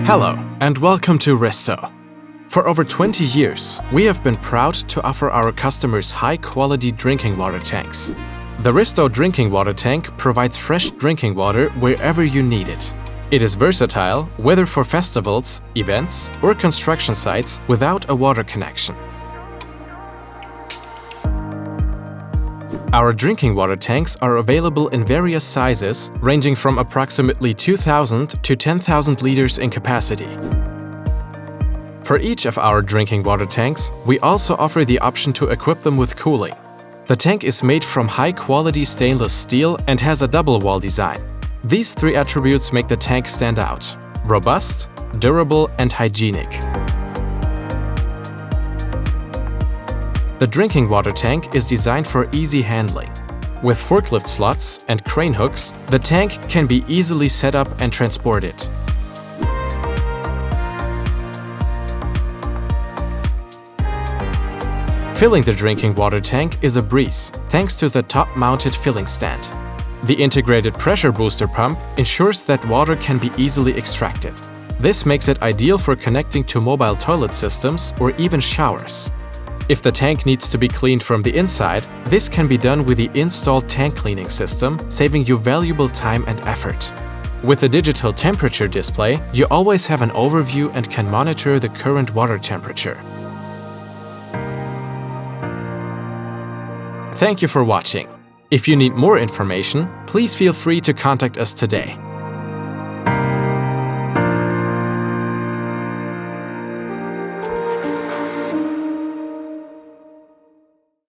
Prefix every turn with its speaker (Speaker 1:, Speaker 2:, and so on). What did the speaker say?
Speaker 1: Hello, and welcome to Risto. For over 20 years, we have been proud to offer our customers high-quality drinking water tanks. The Risto drinking water tank provides fresh drinking water wherever you need it. It is versatile, whether for festivals, events, or construction sites without a water connection. Our drinking water tanks are available in various sizes, ranging from approximately 2,000 to 10,000 liters in capacity. For each of our drinking water tanks, we also offer the option to equip them with cooling. The tank is made from high-quality stainless steel and has a double-wall design. These three attributes make the tank stand out: robust, durable, and hygienic. The drinking water tank is designed for easy handling. With forklift slots and crane hooks, the tank can be easily set up and transported. Filling the drinking water tank is a breeze, thanks to the top-mounted filling stand. The integrated pressure booster pump ensures that water can be easily extracted. This makes it ideal for connecting to mobile toilet systems or even showers. If the tank needs to be cleaned from the inside, this can be done with the installed tank cleaning system, saving you valuable time and effort. With the digital temperature display, you always have an overview and can monitor the current water temperature. Thank you for watching. If you need more information, please feel free to contact us today.